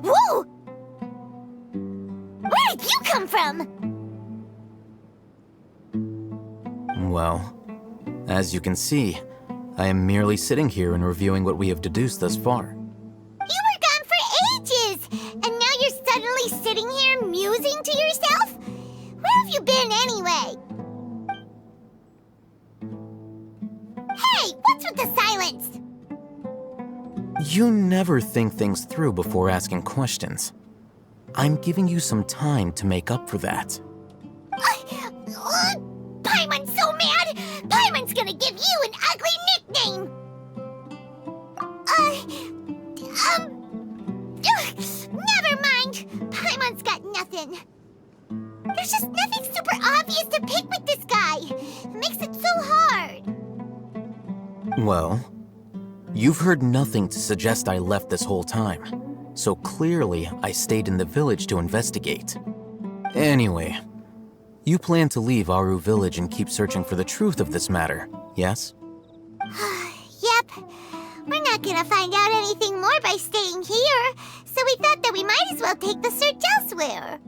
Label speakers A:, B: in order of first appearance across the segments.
A: Whoa! Where did you come from?
B: Well, as you can see, I am merely sitting here and reviewing what we have deduced thus far.
A: You were gone for ages, and now you're suddenly sitting here musing to yourself? Where have you been anyway? Hey, what's with the silence?
B: You never think things through before asking questions. I'm giving you some time to make up for that.
A: Paimon's so mad! Paimon's gonna give you an ugly nickname! Never mind! Paimon's got nothing. There's just nothing super obvious to pick with this guy. It makes it so hard.
B: Well, you've heard nothing to suggest I left this whole time. So clearly, I stayed in the village to investigate. Anyway, you plan to leave Aru village and keep searching for the truth of this matter, yes?
A: Yep. We're not gonna find out anything more by staying here, so we thought that we might as well take the search elsewhere.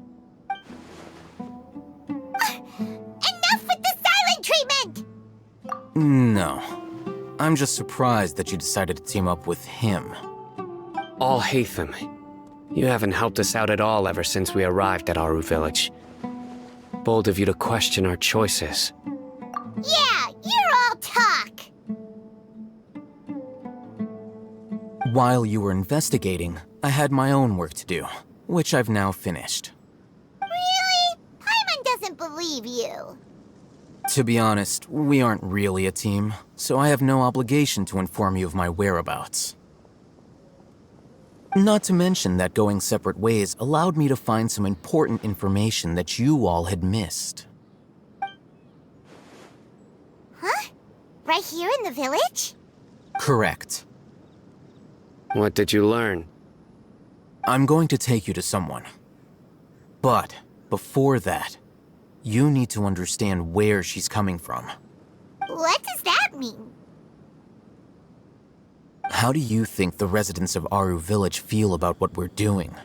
A: Enough with the silent treatment!
B: No. I'm just surprised that you decided to team up with him.
C: All Hatham, you haven't helped us out at all ever since we arrived at Aru village. Bold of you to question our choices.
A: Yeah, you're all talk.
B: While you were investigating, I had my own work to do, which I've now finished.
A: Really? Paimon doesn't believe you.
B: To be honest, we aren't really a team, so I have no obligation to inform you of my whereabouts. Not to mention that going separate ways allowed me to find some important information that you all had missed.
A: Huh? Right here in the village?
B: Correct.
C: What did you learn?
B: I'm going to take you to someone. But before that, you need to understand where she's coming from.
A: What does that mean?
B: How do you think the residents of Aru village feel about what we're doing?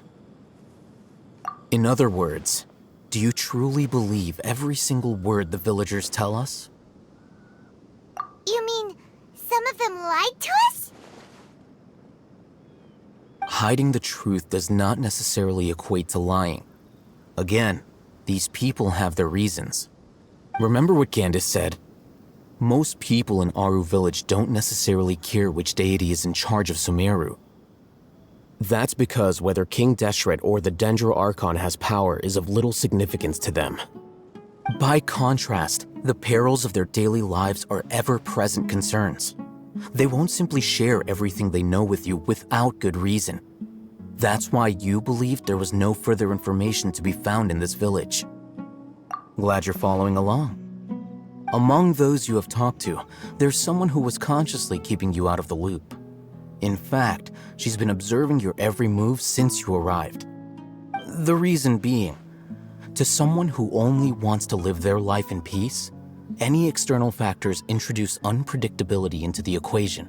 B: In other words, do you truly believe every single word the villagers tell us?
A: You mean some of them lied to us?
B: Hiding the truth does not necessarily equate to lying. Again, these people have their reasons. Remember what Candace said? Most people in Aru village don't necessarily care which deity is in charge of Sumeru. That's because whether King Deshret or the Dendro Archon has power is of little significance to them. By contrast, the perils of their daily lives are ever-present concerns. They won't simply share everything they know with you without good reason. That's why you believed there was no further information to be found in this village. Glad you're following along. Among those you have talked to, there's someone who was consciously keeping you out of the loop. In fact, she's been observing your every move since you arrived. The reason being, to someone who only wants to live their life in peace, any external factors introduce unpredictability into the equation.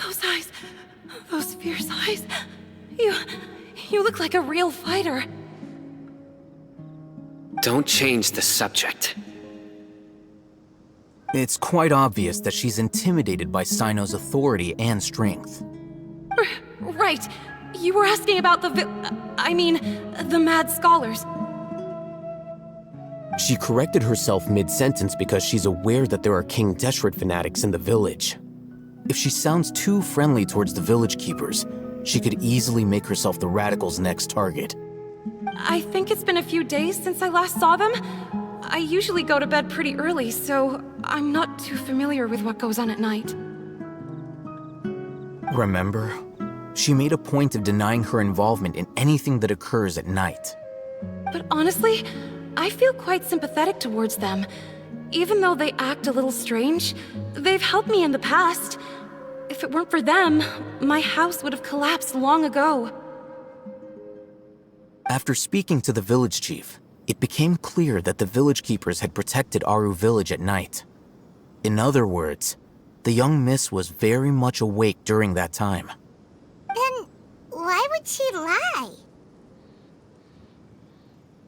D: Those eyes, those fierce eyes. You look like a real fighter.
C: Don't change the subject.
B: It's quite obvious that she's intimidated by Sino's authority and strength.
D: Right. You were asking about the the mad scholars.
B: She corrected herself mid-sentence because she's aware that there are King Deshret fanatics in the village. If she sounds too friendly towards the village keepers, she could easily make herself the radicals' next target.
D: I think it's been a few days since I last saw them. I usually go to bed pretty early, so I'm not too familiar with what goes on at night.
B: Remember? She made a point of denying her involvement in anything that occurs at night.
D: But honestly, I feel quite sympathetic towards them. Even though they act a little strange, they've helped me in the past. If it weren't for them, my house would have collapsed long ago.
B: After speaking to the village chief, it became clear that the village keepers had protected Aru village at night. In other words, the young miss was very much awake during that time.
A: would she lie?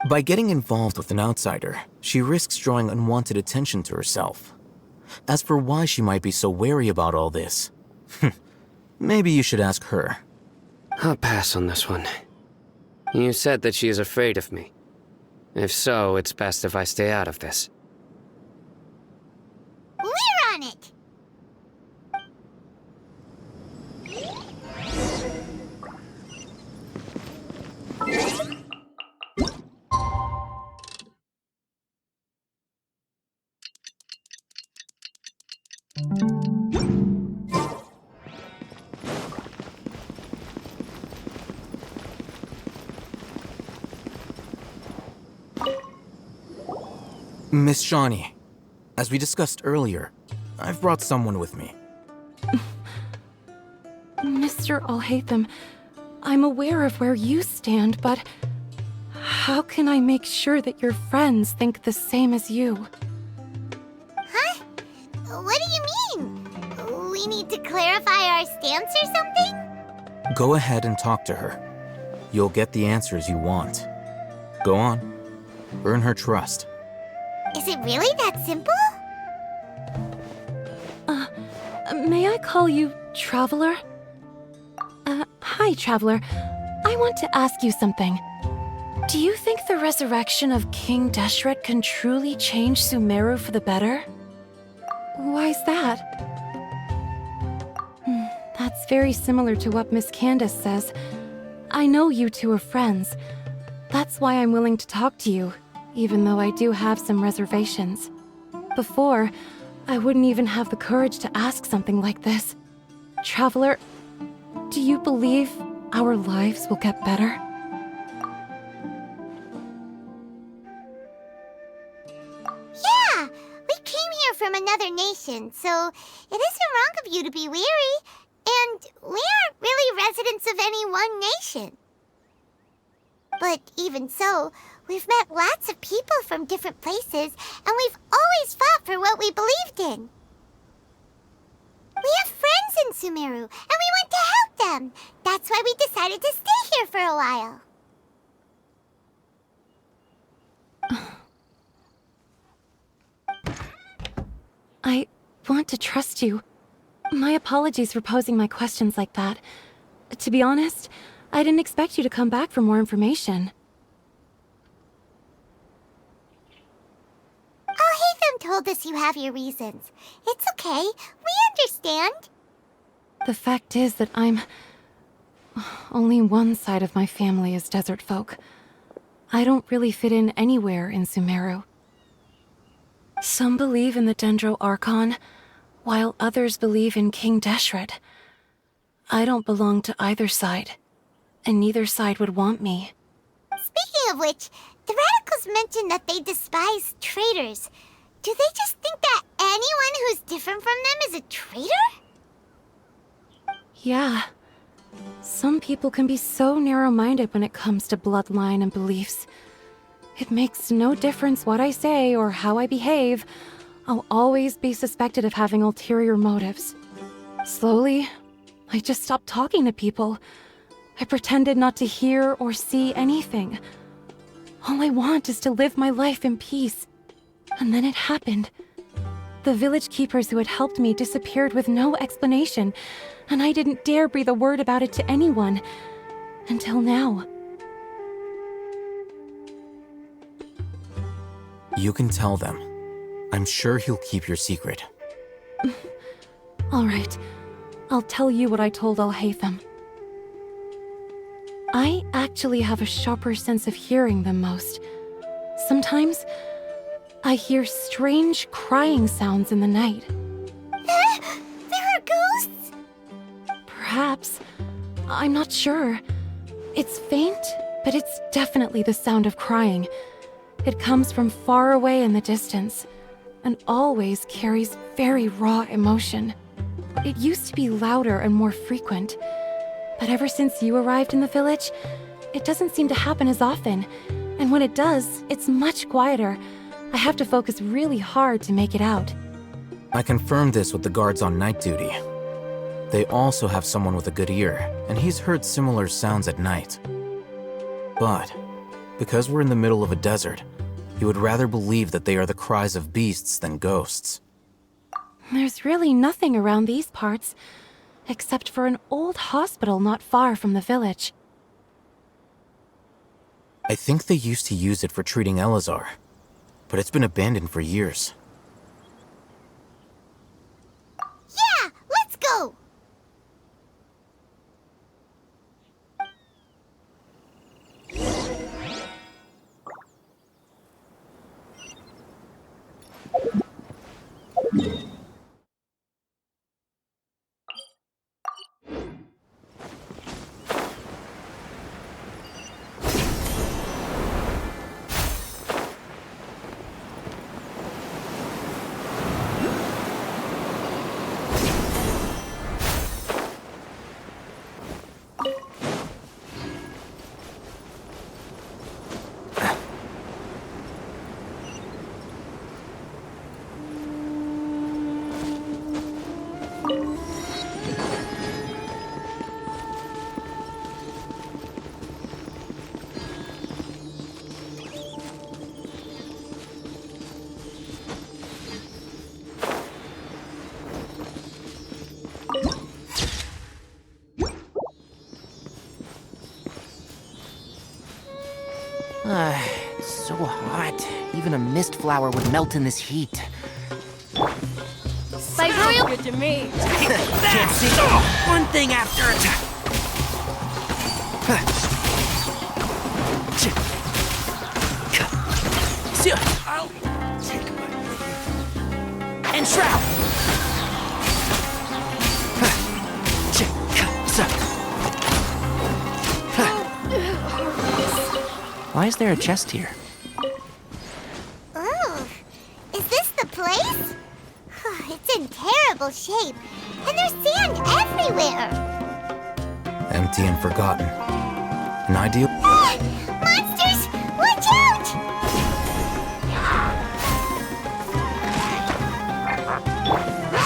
B: By getting involved with an outsider, she risks drawing unwanted attention to herself. As for why she might be so wary about all this, maybe you should ask her.
C: I'll pass on this one. You said that she is afraid of me. If so, it's best if I stay out of this.
A: We're on it!
B: Miss Shawnee, as we discussed earlier, I've brought someone with me.
D: Mr. Alhaitham, I'm aware of where you stand, but how can I make sure that your friends think the same as you?
A: Huh? What do you mean? We need to clarify our stance or something?
B: Go ahead and talk to her. You'll get the answers you want. Go on. Earn her trust.
A: Is it really that simple?
D: May I call you Traveler? Hi, Traveler. I want to ask you something. Do you think the resurrection of King Deshret can truly change Sumeru for the better? Why's that? That's very similar to what Miss Candace says. I know you two are friends. That's why I'm willing to talk to you, even though I do have some reservations. Before, I wouldn't even have the courage to ask something like this. Traveler, do you believe our lives will get better?
A: Yeah! We came here from another nation, so it isn't wrong of you to be weary. And we aren't really residents of any one nation. But even so, we've met lots of people from different places, and we've always fought for what we believed in. We have friends in Sumeru, and we want to help them. That's why we decided to stay here for a while.
D: I want to trust you. My apologies for posing my questions like that. To be honest, I didn't expect you to come back for more information.
A: Alhaitham told us you have your reasons. It's okay. We understand.
D: The fact is that only one side of my family is desert folk. I don't really fit in anywhere in Sumeru. Some believe in the Dendro Archon, while others believe in King Deshret. I don't belong to either side, and neither side would want me.
A: Speaking of which, the radicals mentioned that they despise traitors. Do they just think that anyone who's different from them is a traitor?
D: Yeah. Some people can be so narrow-minded when it comes to bloodline and beliefs. It makes no difference what I say or how I behave. I'll always be suspected of having ulterior motives. Slowly, I just stopped talking to people. I pretended not to hear or see anything. All I want is to live my life in peace. And then it happened. The village keepers who had helped me disappeared with no explanation, and I didn't dare breathe a word about it to anyone. Until now.
B: You can tell them. I'm sure he'll keep your secret.
D: All right. I'll tell you what I told Alhaitham. I actually have a sharper sense of hearing than most. Sometimes, I hear strange crying sounds in the night.
A: There are ghosts?
D: Perhaps. I'm not sure. It's faint, but it's definitely the sound of crying. It comes from far away in the distance, and always carries very raw emotion. It used to be louder and more frequent, but ever since you arrived in the village, it doesn't seem to happen as often, and when it does, it's much quieter. I have to focus really hard to make it out.
B: I confirmed this with the guards on night duty. They also have someone with a good ear, and he's heard similar sounds at night. But, because we're in the middle of a desert, he would rather believe that they are the cries of beasts than ghosts.
D: There's really nothing around these parts, except for an old hospital not far from the village.
B: I think they used to use it for treating Eleazar, but it's been abandoned for years.
A: Yeah, let's go!
E: It's so hot. Even a mist flower would melt in this heat.
D: Real good to me.
E: Can't see one thing after attack. I'll take my leave. And shroud. Why is there a chest here?
A: Ooh, is this the place? It's in terrible shape, and there's sand everywhere.
B: Empty and forgotten. An ideal...
A: Monsters! Watch out!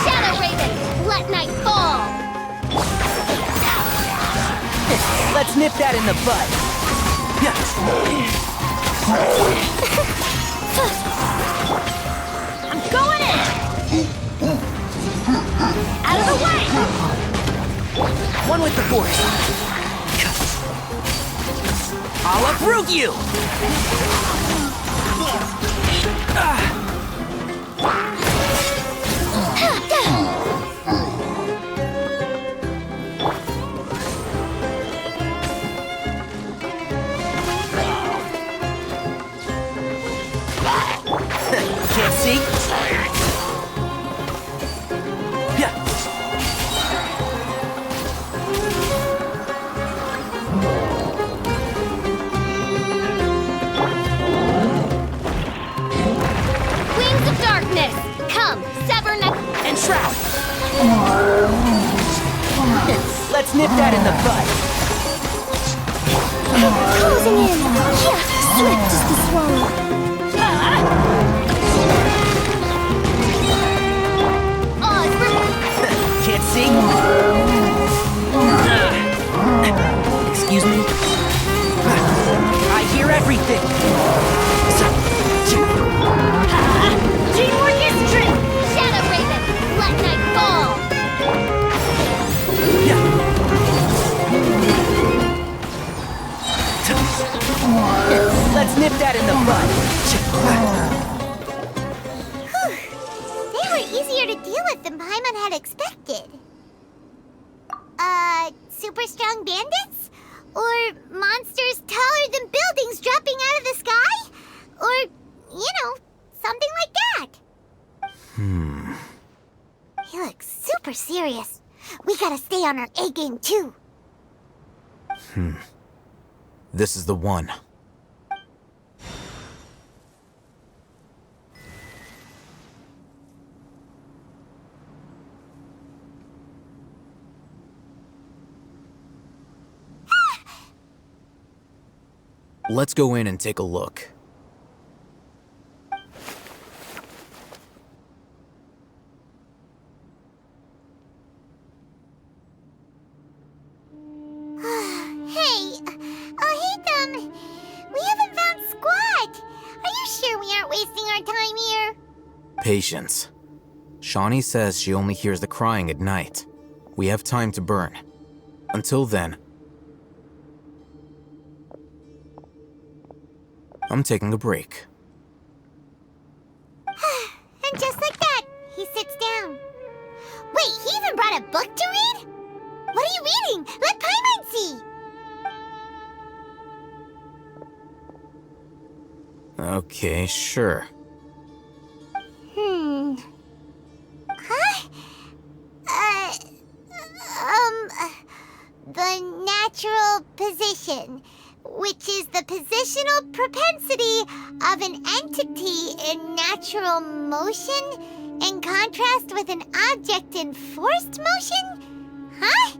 F: Shadow Raven, let night fall!
E: Let's nip that in the bud.
F: I'm going in! Out of the way!
E: One with the force. I'll uproot you! Can't see? Yeah.
F: Wings of darkness! Come, sever
E: And shroud! Let's nip that in the bud.
F: Closing in! Yeah, swift as the swallow!
E: Can't see? Excuse me? I hear everything!
F: Teamwork is trick! Shadow Raven, let night fall!
E: Let's nip that in the bud.
A: They were easier to deal with than Paimon had expected. Super strong bandits? Or monsters taller than buildings dropping out of the sky? Or, something like that. He looks super serious. We gotta stay on our A game too.
B: This is the one. Let's go in and take a look. patience. Shawnee says she only hears the crying at night. We have time to burn. Until then, I'm taking a break.
A: And just like that, he sits down. Wait, he even brought a book to read? What are you reading? Let Paimon see!
B: Okay, sure.
A: Huh? The natural position, which is the positional propensity of an entity in natural motion in contrast with an object in forced motion? Huh?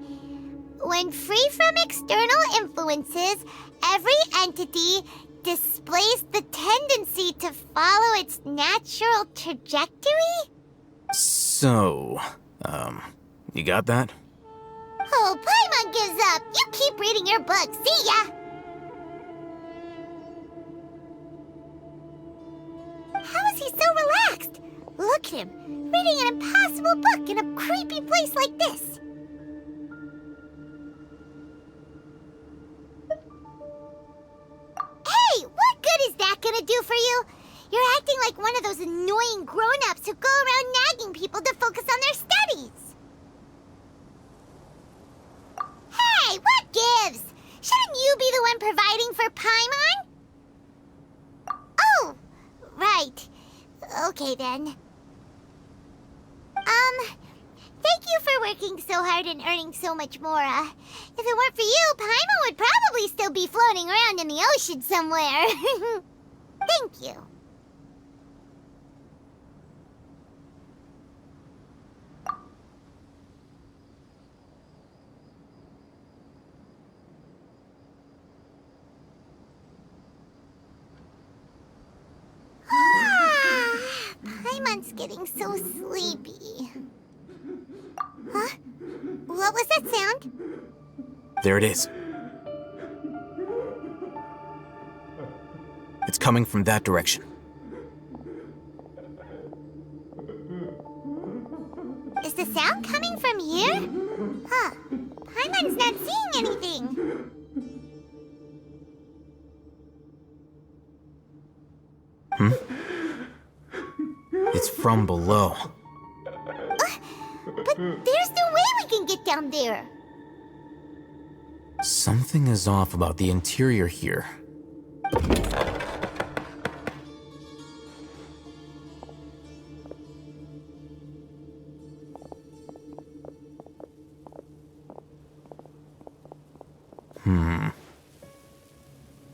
A: When free from external influences, every entity displays the tendency to follow its natural trajectory?
B: So, you got that?
A: Oh, Paimon gives up. You keep reading your book. See ya! How is he so relaxed? Look at him, reading an impossible book in a creepy place like this. Hey, what good is that gonna do for you? You're acting like one of those annoying grown-ups who go around nagging people to focus on their studies. Hey, what gives? Shouldn't you be the one providing for Paimon? Oh, right. Okay then. Thank you for working so hard and earning so much more. If it weren't for you, Paimon would probably still be floating around in the ocean somewhere. Thank you. Paimon's getting so sleepy. Huh? What was that sound?
B: There it is. It's coming from that direction.
A: Is the sound coming from here? Huh. Paimon's not seeing anything.
B: It's from below.
A: But there's no way we can get down there.
B: Something is off about the interior here.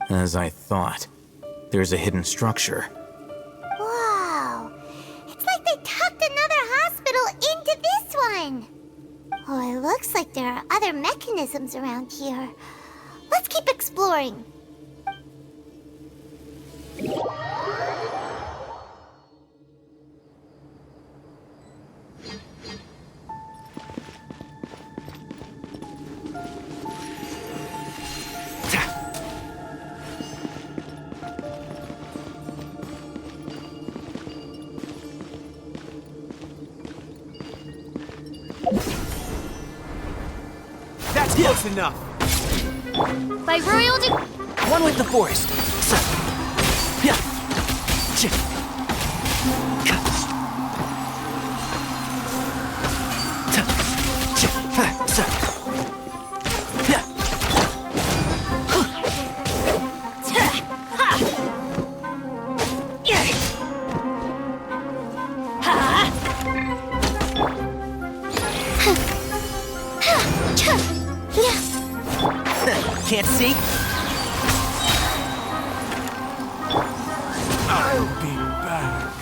B: As I thought, there's a hidden structure.
A: Wow. It's like they tucked another hospital into this one. Oh, it looks like there are other mechanisms around here. Let's keep exploring.
G: That's close enough.
F: By royal
E: One with the forest. So. Yeah. Ch- Ka- Ta- ch- fa- sa- Yeah. Can't see?
G: I'll be back.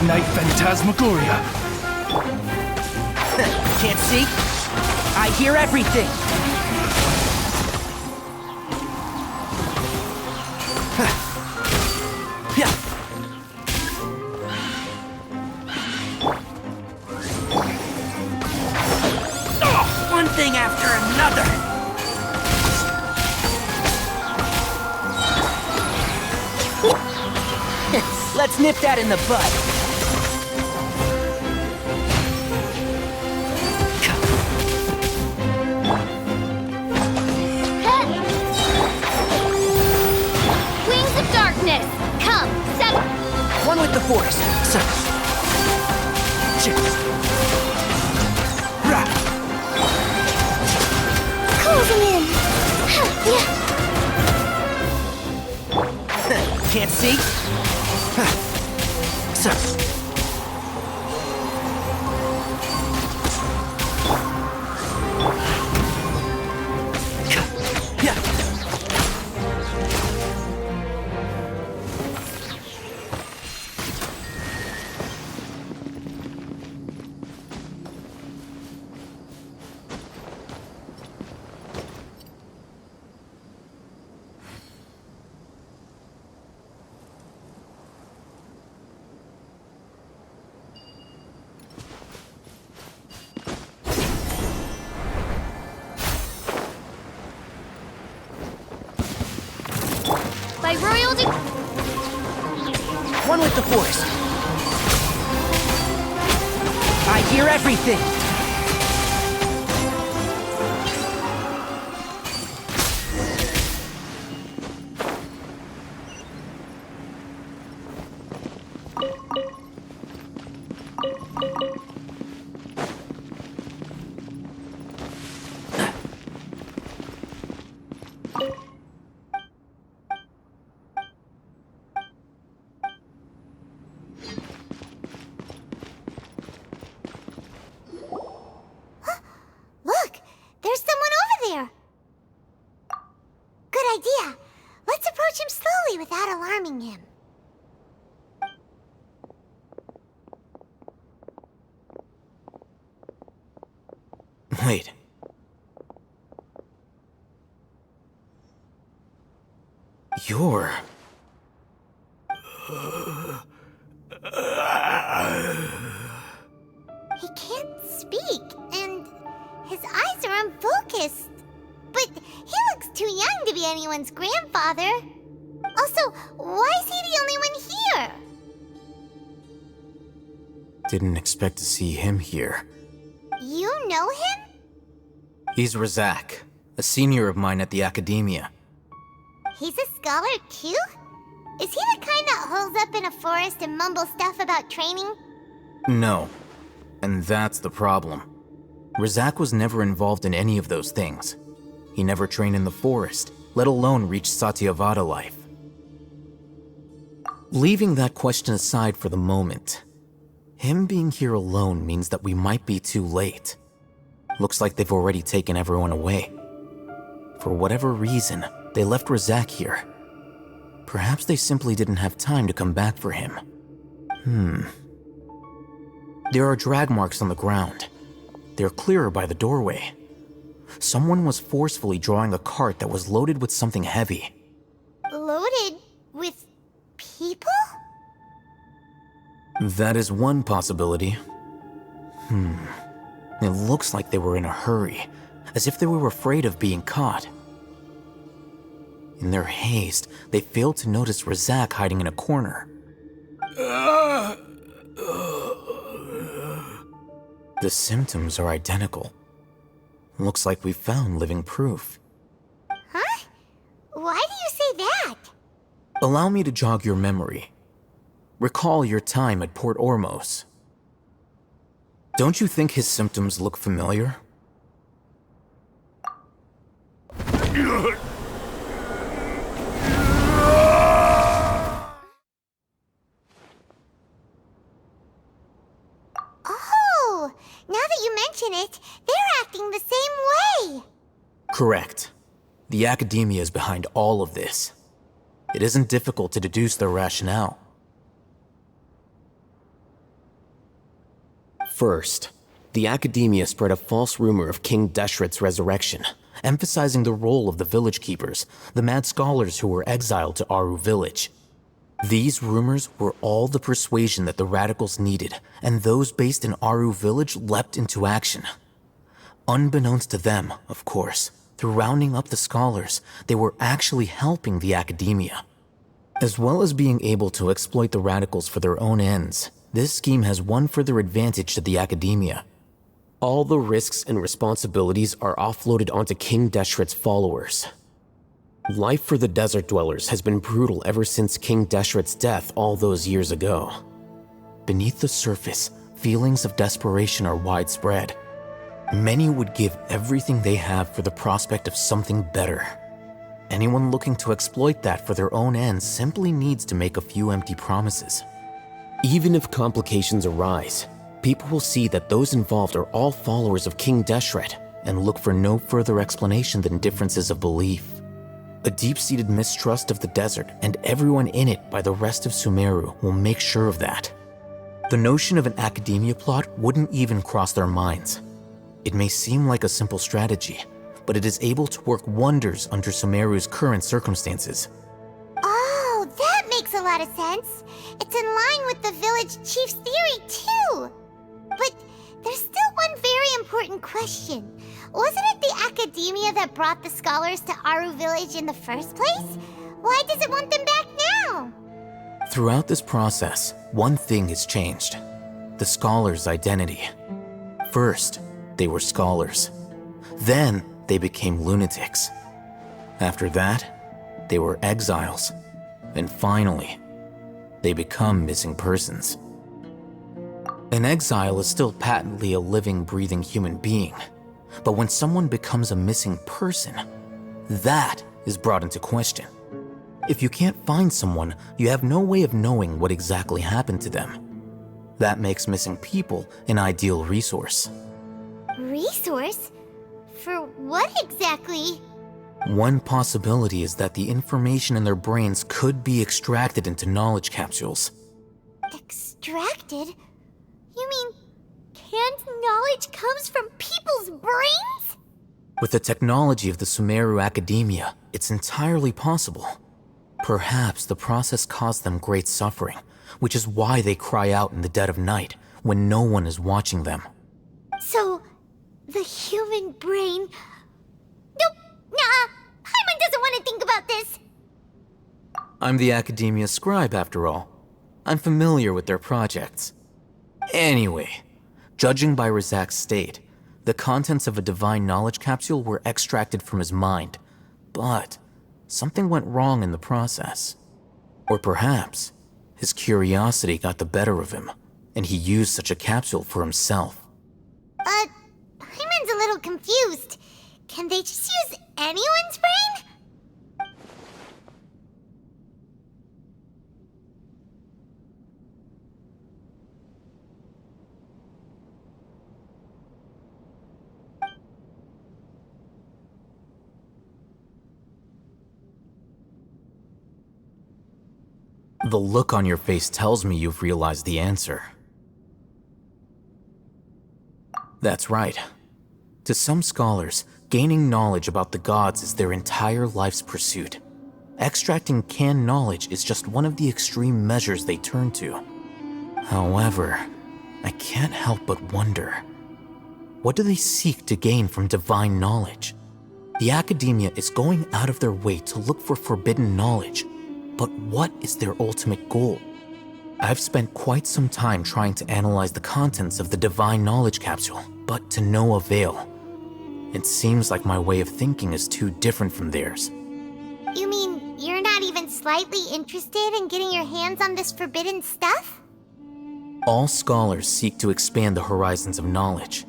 G: Night Phantasmagoria.
E: Can't see? I hear everything! Yeah. Oh, one thing after another! Let's nip that in the bud.
F: Wings of darkness! Come, settle!
E: One with the force. So.
F: Closing in! Yeah.
E: Can't see? So. Yeah.
F: By royal
E: One with the force. I hear everything.
A: Look, there's someone over there. Good idea. Let's approach him slowly without alarming him.
B: Wait. You're...
A: He can't speak, and his eyes are unfocused. But he looks too young to be anyone's grandfather. Also, why is he the only one here?
B: Didn't expect to see him here.
A: You know him?
B: He's Razak, a senior of mine at the academia.
A: He's a scholar too? Is he the kind that holes up in a forest and mumbles stuff about training?
B: No. And that's the problem. Razak was never involved in any of those things. He never trained in the forest, let alone reach Satyavada life. Leaving that question aside for the moment, him being here alone means that we might be too late. Looks like they've already taken everyone away. For whatever reason, they left Razak here. Perhaps they simply didn't have time to come back for him. There are drag marks on the ground. They're clearer by the doorway. Someone was forcefully drawing a cart that was loaded with something heavy.
A: Loaded with people?
B: That is one possibility. It looks like they were in a hurry, as if they were afraid of being caught. In their haste, they failed to notice Razak hiding in a corner. The symptoms are identical. Looks like we found living proof.
A: Huh? Why do you say that?
B: Allow me to jog your memory. Recall your time at Port Ormos. Don't you think his symptoms look familiar?
A: Oh, now that you mention it, they're acting the same way.
B: Correct. The academia is behind all of this. It isn't difficult to deduce their rationale. First, the academia spread a false rumor of King Deshret's resurrection, emphasizing the role of the village keepers, the mad scholars who were exiled to Aru village. These rumors were all the persuasion that the radicals needed, and those based in Aru village leapt into action. Unbeknownst to them, of course, through rounding up the scholars, they were actually helping the academia. As well as being able to exploit the radicals for their own ends, this scheme has one further advantage to the academia. All the risks and responsibilities are offloaded onto King Deshret's followers. Life for the desert dwellers has been brutal ever since King Deshret's death all those years ago. Beneath the surface, feelings of desperation are widespread. Many would give everything they have for the prospect of something better. Anyone looking to exploit that for their own ends simply needs to make a few empty promises. Even if complications arise, people will see that those involved are all followers of King Deshret and look for no further explanation than differences of belief. A deep-seated mistrust of the desert and everyone in it by the rest of Sumeru will make sure of that. The notion of an academia plot wouldn't even cross their minds. It may seem like a simple strategy, but it is able to work wonders under Sumeru's current circumstances.
A: Oh, that makes a lot of sense. It's in line with the village chief's theory, too. But there's still one very important question. Wasn't it the academia that brought the scholars to Aru village in the first place? Why does it want them back now?
B: Throughout this process, one thing has changed: the scholars' identity. First, they were scholars. Then, they became lunatics. After that, they were exiles. And finally, they become missing persons. An exile is still patently a living, breathing human being. But when someone becomes a missing person, that is brought into question. If you can't find someone, you have no way of knowing what exactly happened to them. That makes missing people an ideal resource.
A: Resource? For what exactly?
B: One possibility is that the information in their brains could be extracted into knowledge capsules.
A: Extracted? You mean canned knowledge comes from people's brains?
B: With the technology of the Sumeru Academia, it's entirely possible. Perhaps the process caused them great suffering, which is why they cry out in the dead of night when no one is watching them.
A: So, the human brain... Nope, nah, Paimon doesn't want to think about this.
B: I'm the Academia scribe, after all. I'm familiar with their projects. Anyway, judging by Razak's state, the contents of a divine knowledge capsule were extracted from his mind, but something went wrong in the process. Or perhaps his curiosity got the better of him, and he used such a capsule for himself.
A: Paimon's a little confused. Can they just use anyone's brain?
B: The look on your face tells me you've realized the answer. That's right. To some scholars, gaining knowledge about the gods is their entire life's pursuit. Extracting canned knowledge is just one of the extreme measures they turn to. However, I can't help but wonder, what do they seek to gain from divine knowledge? The academia is going out of their way to look for forbidden knowledge, but what is their ultimate goal? I've spent quite some time trying to analyze the contents of the divine knowledge capsule, but to no avail. It seems like my way of thinking is too different from theirs.
A: You mean you're not even slightly interested in getting your hands on this forbidden stuff?
B: All scholars seek to expand the horizons of knowledge,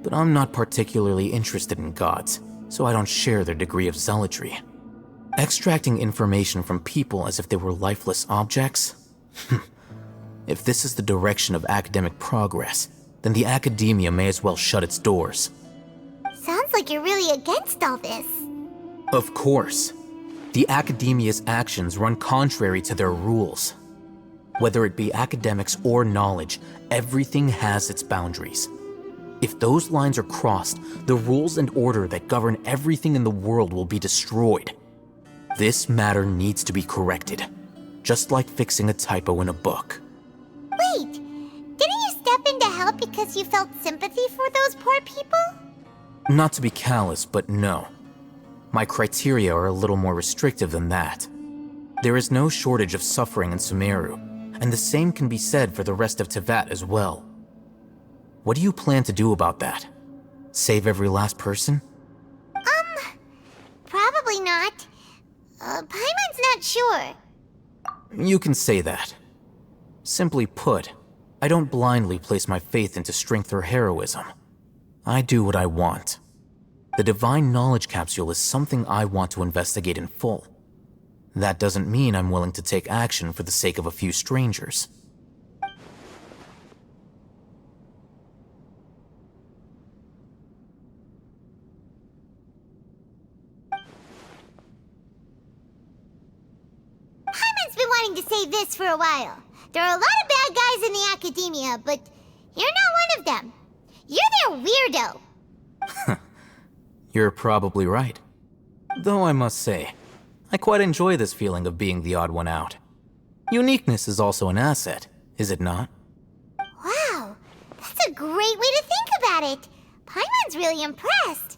B: but I'm not particularly interested in gods, so I don't share their degree of zealotry. Extracting information from people as if they were lifeless objects? If this is the direction of academic progress, then the academia may as well shut its doors.
A: Sounds like you're really against all this.
B: Of course. The academia's actions run contrary to their rules. Whether it be academics or knowledge, everything has its boundaries. If those lines are crossed, the rules and order that govern everything in the world will be destroyed. This matter needs to be corrected, just like fixing a typo in a book.
A: Wait, didn't you step in to help because you felt sympathy for those poor people?
B: Not to be callous, but no. My criteria are a little more restrictive than that. There is no shortage of suffering in Sumeru, and the same can be said for the rest of Teyvat as well. What do you plan to do about that? Save every last person?
A: Probably not. Paimon's not sure.
B: You can say that. Simply put, I don't blindly place my faith into strength or heroism. I do what I want. The Divine Knowledge Capsule is something I want to investigate in full. That doesn't mean I'm willing to take action for the sake of a few strangers.
A: Paimon's been wanting to say this for a while. There are a lot of bad guys in the academia, but you're not one of them. You're their weirdo.
B: You're probably right. Though I must say, I quite enjoy this feeling of being the odd one out. Uniqueness is also an asset, is it not?
A: Wow, that's a great way to think about it. Paimon's really impressed.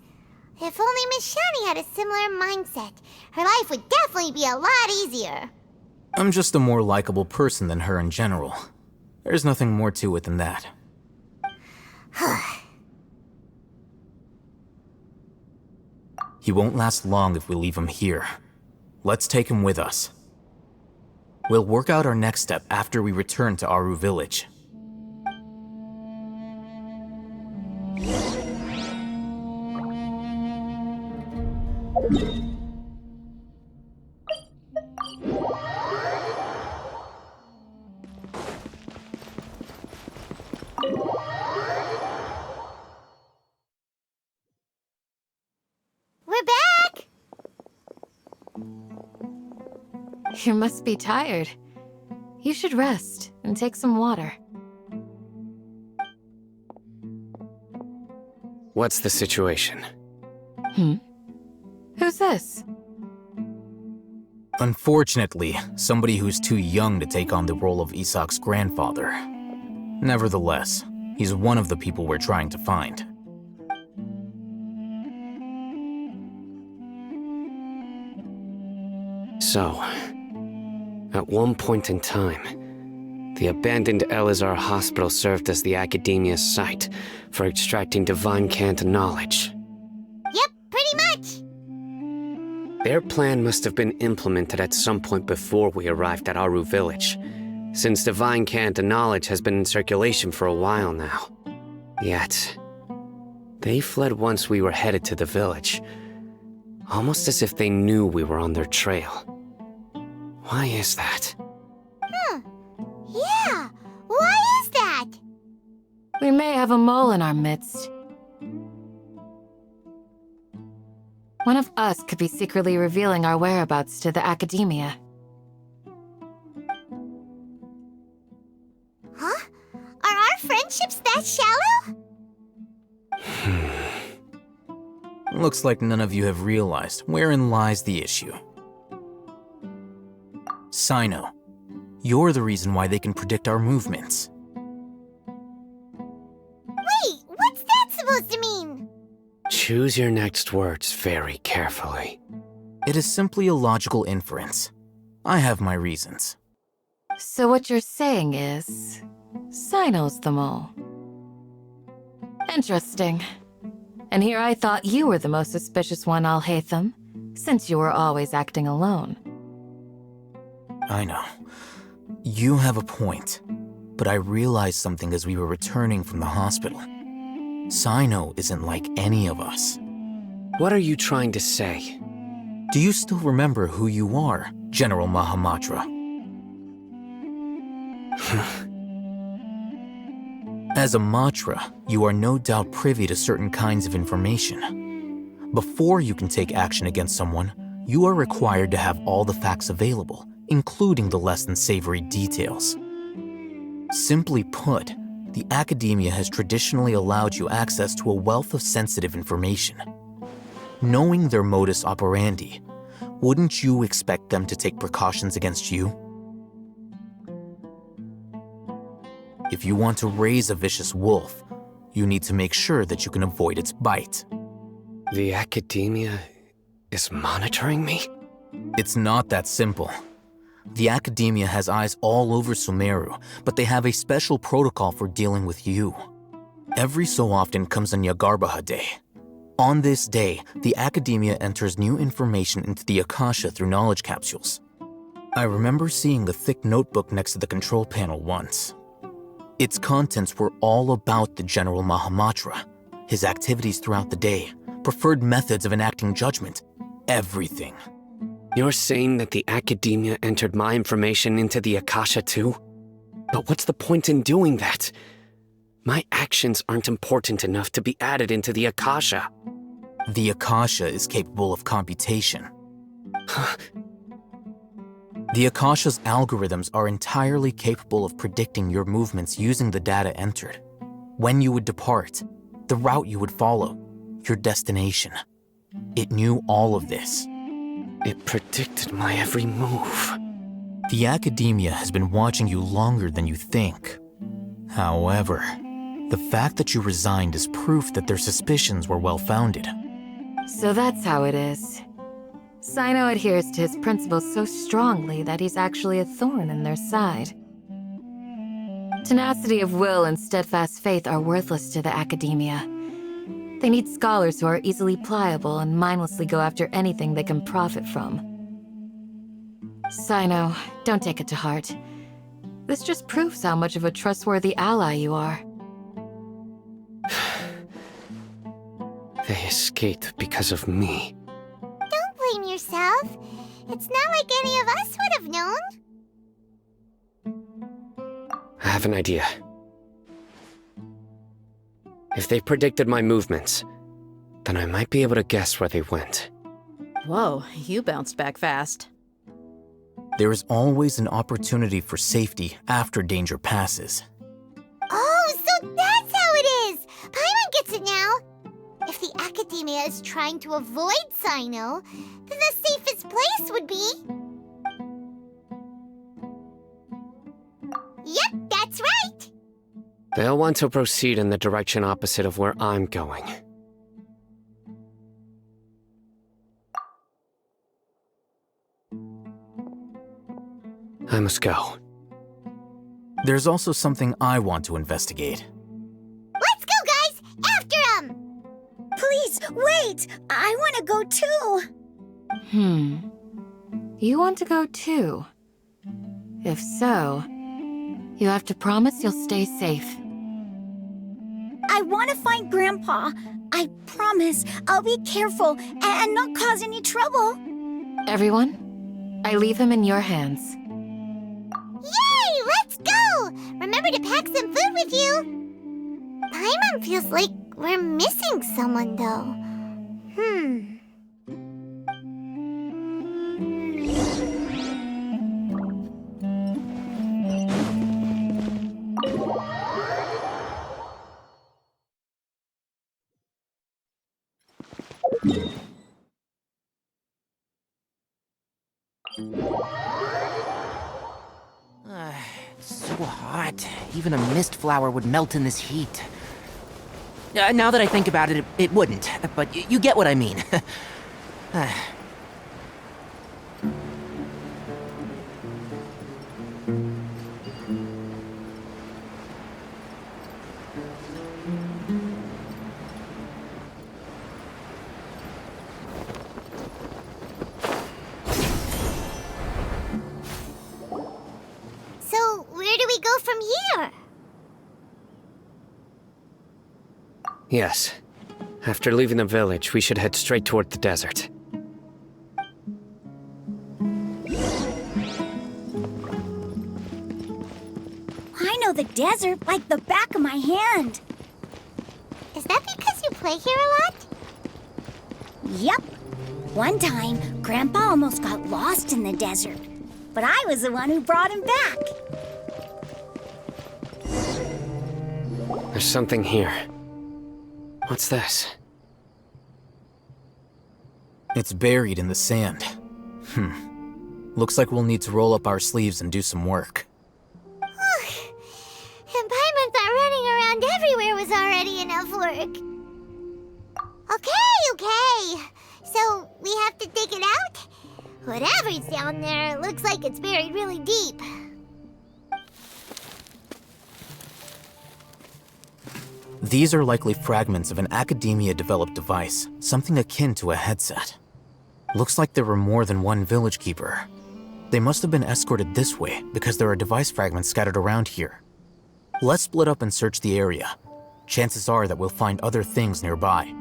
A: If only Miss Shani had a similar mindset, her life would definitely be a lot easier.
B: I'm just a more likable person than her in general. There's nothing more to it than that. He won't last long if we leave him here. Let's take him with us. We'll work out our next step after we return to Aru Village.
A: We're back!
D: You must be tired. You should rest and take some water.
C: What's the situation?
D: Who's this?
B: Unfortunately, somebody who's too young to take on the role of Isak's grandfather. Nevertheless, he's one of the people we're trying to find.
C: So, at one point in time, the abandoned Eleazar hospital served as the academia's site for extracting divine cant knowledge.
A: Yep, pretty much.
C: Their plan must have been implemented at some point before we arrived at Aru Village, since divine cant knowledge has been in circulation for a while now. Yet, they fled once we were headed to the village, almost as if they knew we were on their trail. Why is that?
A: Yeah, why is that?
D: We may have a mole in our midst. One of us could be secretly revealing our whereabouts to the academia.
A: Huh? Are our friendships that shallow?
B: Looks like none of you have realized wherein lies the issue. Sino, you're the reason why they can predict our movements.
A: Wait, what's that supposed to mean?
C: Choose your next words very carefully.
B: It is simply a logical inference. I have my reasons.
D: So what you're saying is, Sino's the mole. Interesting. And here I thought you were the most suspicious one, Al-Haytham, since you were always acting alone.
B: I know. You have a point, but I realized something as we were returning from the hospital. Sino isn't like any of us.
C: What are you trying to say?
B: Do you still remember who you are, General Mahamatra? As a Matra, you are no doubt privy to certain kinds of information. Before you can take action against someone, you are required to have all the facts available, including the less than savory details. Simply put, the academia has traditionally allowed you access to a wealth of sensitive information. Knowing their modus operandi, wouldn't you expect them to take precautions against you? If you want to raise a vicious wolf, you need to make sure that you can avoid its bite.
C: The academia is monitoring me?
B: It's not that simple. The academia has eyes all over Sumeru, but they have a special protocol for dealing with you. Every so often comes a Nyagarbaha Day. On this day, the academia enters new information into the Akasha through knowledge capsules. I remember seeing the thick notebook next to the control panel once. Its contents were all about the General Mahamatra, his activities throughout the day, preferred methods of enacting judgment, everything.
C: You're saying that the academia entered my information into the Akasha too? But what's the point in doing that? My actions aren't important enough to be added into the Akasha.
B: The Akasha is capable of computation. The Akasha's algorithms are entirely capable of predicting your movements using the data entered. When you would depart, the route you would follow, your destination. It knew all of this.
C: It predicted my every move.
B: The academia has been watching you longer than you think. However, the fact that you resigned is proof that their suspicions were well-founded.
H: So that's how it is. Sino adheres to his principles so strongly that he's actually a thorn in their side. Tenacity of will and steadfast faith are worthless to the academia. They need scholars who are easily pliable and mindlessly go after anything they can profit from. Sino, don't take it to heart. This just proves how much of a trustworthy ally you are.
C: They escaped because of me.
A: Don't blame yourself. It's not like any of us would have known.
C: I have an idea. If they predicted my movements, then I might be able to guess where they went.
F: Whoa, you bounced back fast.
B: There is always an opportunity for safety after danger passes.
A: Oh, so that's how it is! Paimon gets it now! If the academia is trying to avoid Sino, then the safest place would be... Yep, that's right!
C: They'll want to proceed in the direction opposite of where I'm going. I must go.
B: There's also something I want to investigate.
A: Let's go, guys! After him!
F: Please, wait! I want to go too!
H: You want to go too? If so, you have to promise you'll stay safe.
F: I want to find Grandpa. I promise I'll be careful and not cause any trouble.
H: Everyone, I leave him in your hands.
A: Yay! Let's go! Remember to pack some food with you! Paimon feels like we're missing someone, though.
E: So hot. Even a mist flower would melt in this heat. Now that I think about it, it wouldn't. But you get what I mean.
A: So, where do we go from here?
C: Yes. After leaving the village, we should head straight toward the desert.
F: I know the desert like the back of my hand.
A: Is that because you play here a lot?
F: Yep. One time, Grandpa almost got lost in the desert. But I was the one who brought him back.
C: There's something here. What's this?
B: It's buried in the sand. Looks like we'll need to roll up our sleeves and do some work.
A: And Paimon thought running around everywhere was already enough work. Okay. So, we have to dig it out? Whatever's down there, it looks like it's buried really deep.
B: These are likely fragments of an Academia-developed device, something akin to a headset. Looks like there were more than one village keeper. They must have been escorted this way because there are device fragments scattered around here. Let's split up and search the area. Chances are that we'll find other things nearby.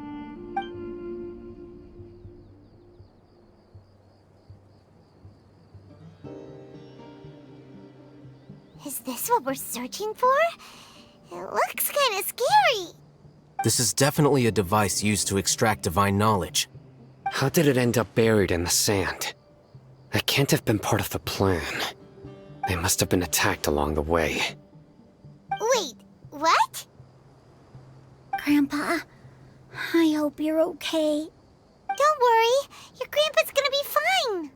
A: Is this what we're searching for? It looks kinda scary.
B: This is definitely a device used to extract divine knowledge.
C: How did it end up buried in the sand? That can't have been part of the plan. They must have been attacked along the way.
A: Wait, what?
F: Grandpa, I hope you're okay.
A: Don't worry, your grandpa's gonna be fine.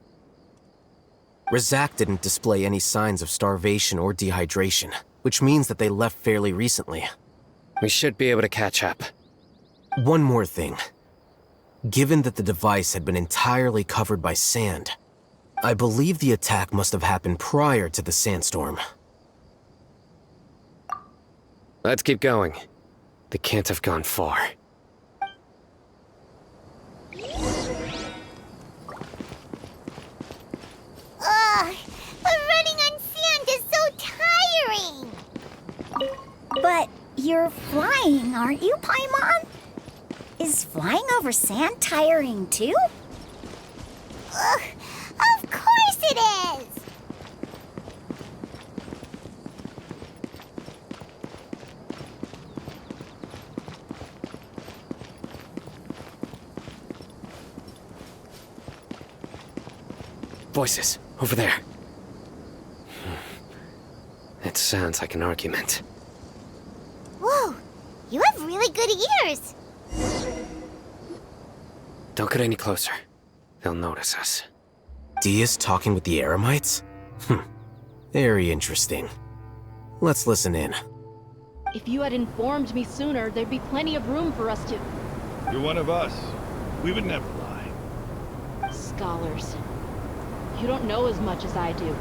B: Razak didn't display any signs of starvation or dehydration, which means that they left fairly recently.
C: We should be able to catch up.
B: One more thing. Given that the device had been entirely covered by sand, I believe the attack must have happened prior to the sandstorm.
C: Let's keep going. They can't have gone far.
A: Ugh, but running on sand is so tiring.
F: But you're flying, aren't you, Paimon? Is flying over sand tiring too?
A: Ugh, of course it is.
C: Voices, over there. It sounds like an argument.
A: Whoa, you have really good ears.
C: Don't get any closer. They'll notice us.
B: Dia's talking with the Eremites? Very interesting. Let's listen in.
I: If you had informed me sooner, there'd be plenty of room for us to...
J: You're one of us. We would never lie.
I: Scholars. You don't know as much as I do.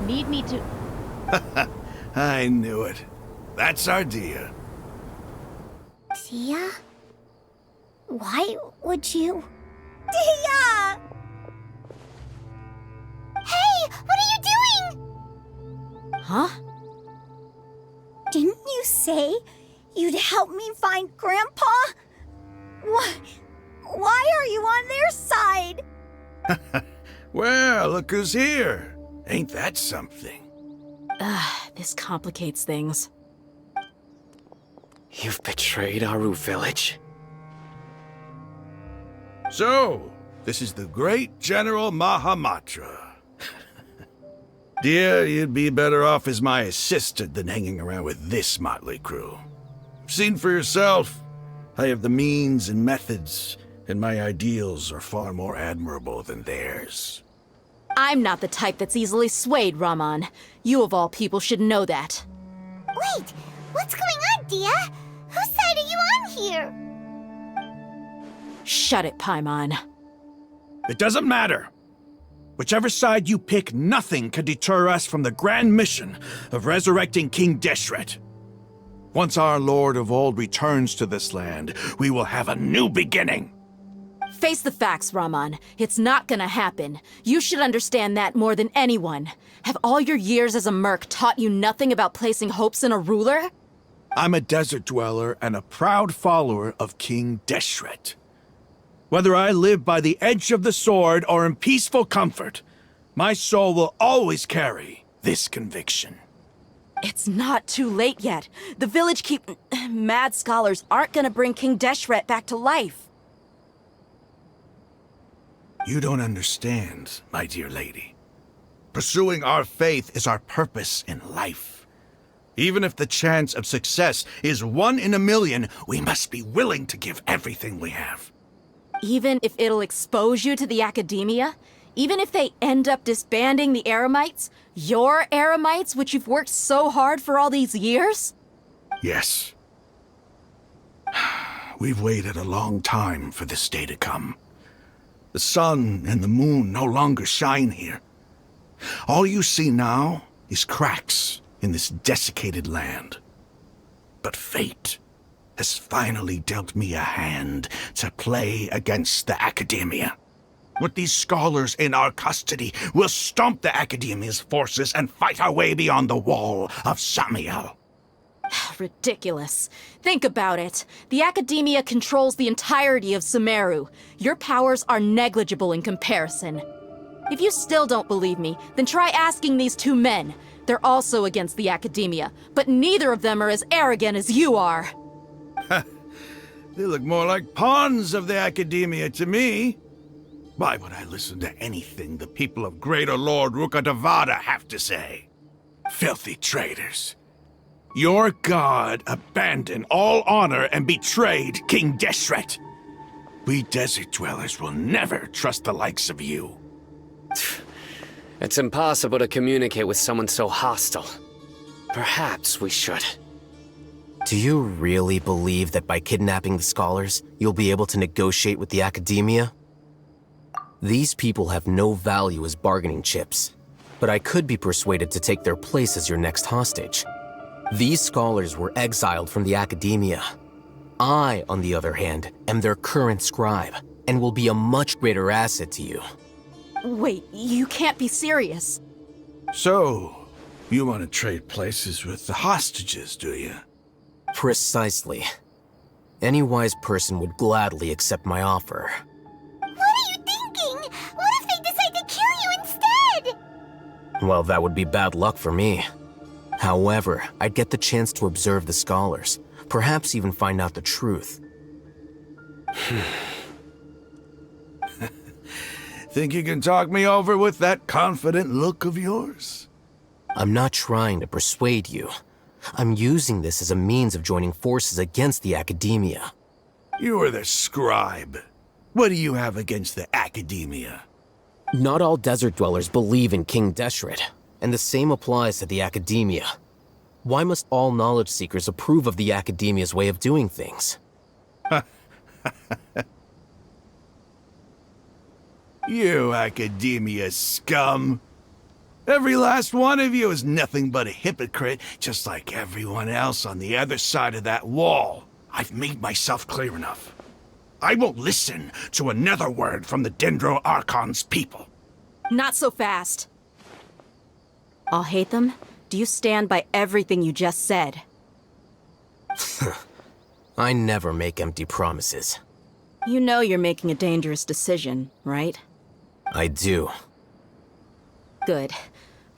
I: Need me to...
J: I knew it. That's our Dia.
F: Dia? Why would you... Dia!
A: Hey, what are you doing?
H: Huh?
F: Didn't you say you'd help me find Grandpa? Why are you on their side?
J: Well, look who's here. Ain't that something?
H: This complicates things.
C: You've betrayed Aru Village?
J: So, this is the great General Mahamatra. Dear, you'd be better off as my assistant than hanging around with this motley crew. Seen for yourself, I have the means and methods, and my ideals are far more admirable than theirs.
H: I'm not the type that's easily swayed, Raman. You of all people should know that.
A: Wait, what's going on, Dia? Whose side are you on here?
H: Shut it, Paimon.
J: It doesn't matter. Whichever side you pick, nothing can deter us from the grand mission of resurrecting King Deshret. Once our Lord of Old returns to this land, we will have a new beginning.
H: Face the facts, Raman. It's not gonna happen. You should understand that more than anyone. Have all your years as a merc taught you nothing about placing hopes in a ruler?
J: I'm a desert dweller and a proud follower of King Deshret. Whether I live by the edge of the sword or in peaceful comfort, my soul will always carry this conviction.
H: It's not too late yet. The village mad scholars aren't gonna bring King Deshret back to life.
J: You don't understand, my dear lady. Pursuing our faith is our purpose in life. Even if the chance of success is 1 in a million, we must be willing to give everything we have.
H: Even if it'll expose you to the academia? Even if they end up disbanding the Eremites? Your Eremites, which you've worked so hard for all these years?
J: Yes. We've waited a long time for this day to come. The sun and the moon no longer shine here. All you see now is cracks in this desiccated land. But fate has finally dealt me a hand to play against the Academia. With these scholars in our custody, we'll stomp the Academia's forces and fight our way beyond the wall of Samiel.
H: Ridiculous. Think about it. The Academia controls the entirety of Sumeru. Your powers are negligible in comparison. If you still don't believe me, then try asking these 2 men. They're also against the Academia, but neither of them are as arrogant as you are.
J: They look more like pawns of the Academia to me. Why would I listen to anything the people of Greater Lord Rukkhadevada have to say? Filthy traitors. Your god abandoned all honor and betrayed King Deshret. We desert dwellers will never trust the likes of you.
C: It's impossible to communicate with someone so hostile. Perhaps we should.
B: Do you really believe that by kidnapping the scholars, you'll be able to negotiate with the Academia? These people have no value as bargaining chips, but I could be persuaded to take their place as your next hostage. These scholars were exiled from the Academia. I, on the other hand, am their current scribe, and will be a much greater asset to you.
H: Wait, you can't be serious.
J: So, you want to trade places with the hostages, do you?
B: Precisely. Any wise person would gladly accept my offer.
A: What are you thinking? What if they decide to kill you instead?
B: Well, that would be bad luck for me. However, I'd get the chance to observe the scholars, perhaps even find out the truth.
J: Think you can talk me over with that confident look of yours?
B: I'm not trying to persuade you. I'm using this as a means of joining forces against the Academia.
J: You are the scribe. What do you have against the Academia?
B: Not all desert dwellers believe in King Deshret, and the same applies to the Academia. Why must all knowledge seekers approve of the Academia's way of doing things?
J: You Academia scum. Every last one of you is nothing but a hypocrite, just like everyone else on the other side of that wall. I've made myself clear enough. I won't listen to another word from the Dendro Archon's people.
H: Not so fast. I'll hate them. Do you stand by everything you just said?
B: I never make empty promises.
H: You know you're making a dangerous decision, right?
B: I do.
H: Good.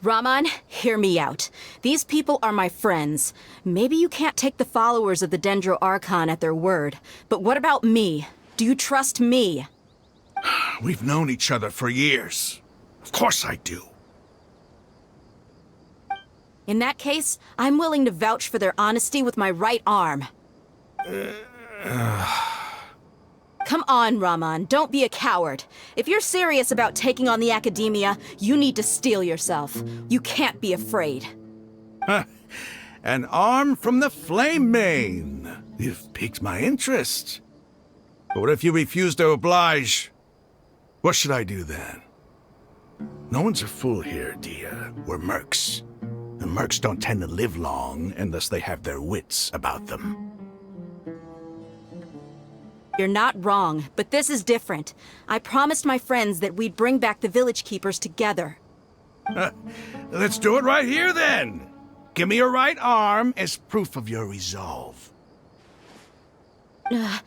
H: Raman, hear me out. These people are my friends. Maybe you can't take the followers of the Dendro Archon at their word, but what about me? Do you trust me?
J: We've known each other for years. Of course I do.
H: In that case, I'm willing to vouch for their honesty with my right arm. Come on, Raman, don't be a coward. If you're serious about taking on the Academia, you need to steel yourself. You can't be afraid.
J: An arm from the Flame Mane. You've piqued my interest. But what if you refuse to oblige? What should I do then? No one's a fool here, Dia. We're mercs. And mercs don't tend to live long unless they have their wits about them.
H: You're not wrong, but this is different. I promised my friends that we'd bring back the village keepers together.
J: Let's do it right here, then. Give me your right arm as proof of your resolve.
A: Don't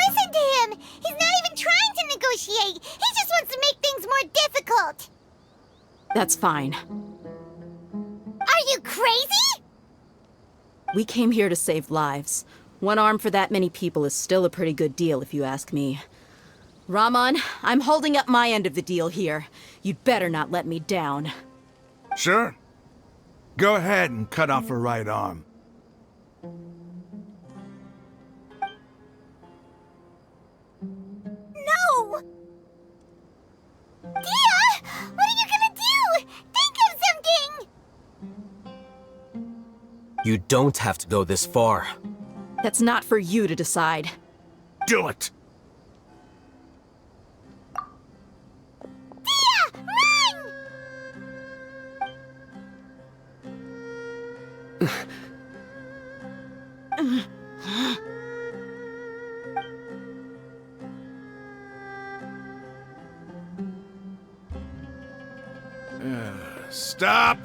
A: listen to him! He's not even trying to negotiate! He just wants to make things more difficult!
H: That's fine.
A: Are you crazy?
H: We came here to save lives. One arm for that many people is still a pretty good deal, if you ask me. Raman, I'm holding up my end of the deal here. You'd better not let me down.
J: Sure. Go ahead and cut off her right arm.
F: No!
A: Dia! What are you gonna do? Think of something!
B: You don't have to go this far.
H: That's not for you to decide.
J: Do it!
A: Dia! Run!
J: Stop!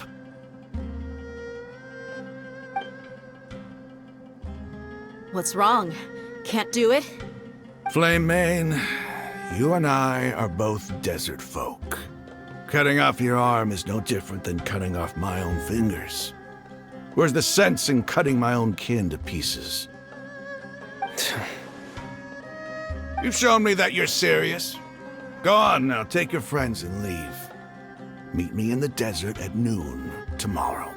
H: What's wrong? Can't do it?
J: Flame Mane, you and I are both desert folk. Cutting off your arm is no different than cutting off my own fingers. Where's the sense in cutting my own kin to pieces? You've shown me that you're serious. Go on now, take your friends and leave. Meet me in the desert at noon tomorrow.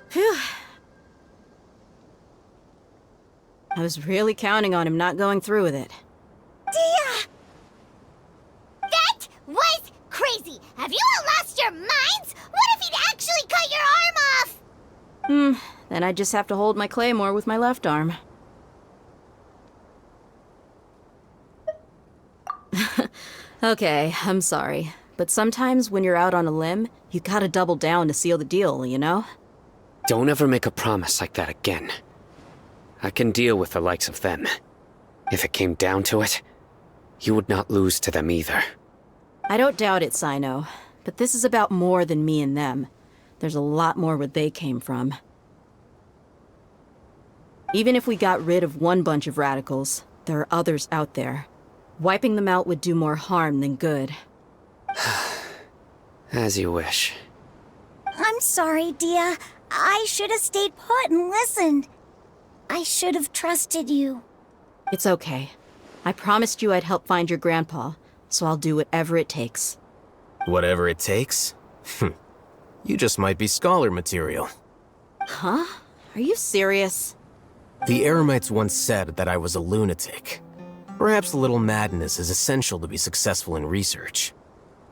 H: Phew. I was really counting on him not going through with it.
F: Dia!
A: That was crazy! Have you all lost your minds? What if he'd actually cut your arm off?
H: Then I just have to hold my claymore with my left arm. Okay, I'm sorry. But sometimes when you're out on a limb, you gotta double down to seal the deal, you know?
C: Don't ever make a promise like that again. I can deal with the likes of them. If it came down to it, you would not lose to them either.
H: I don't doubt it, Sino. But this is about more than me and them. There's a lot more where they came from. Even if we got rid of one bunch of radicals, there are others out there. Wiping them out would do more harm than good.
C: As you wish.
F: I'm sorry, Dia. I should have stayed put and listened. I should have trusted you.
H: It's okay. I promised you I'd help find your grandpa, so I'll do whatever it takes.
B: Whatever it takes? You just might be scholar material.
H: Huh? Are you serious?
B: The Eremites once said that I was a lunatic. Perhaps a little madness is essential to be successful in research.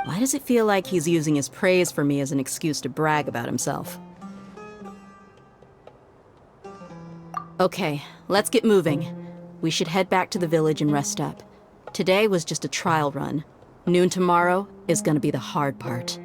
H: Why does it feel like he's using his praise for me as an excuse to brag about himself? Okay, let's get moving. We should head back to the village and rest up. Today was just a trial run. Noon tomorrow is gonna be the hard part.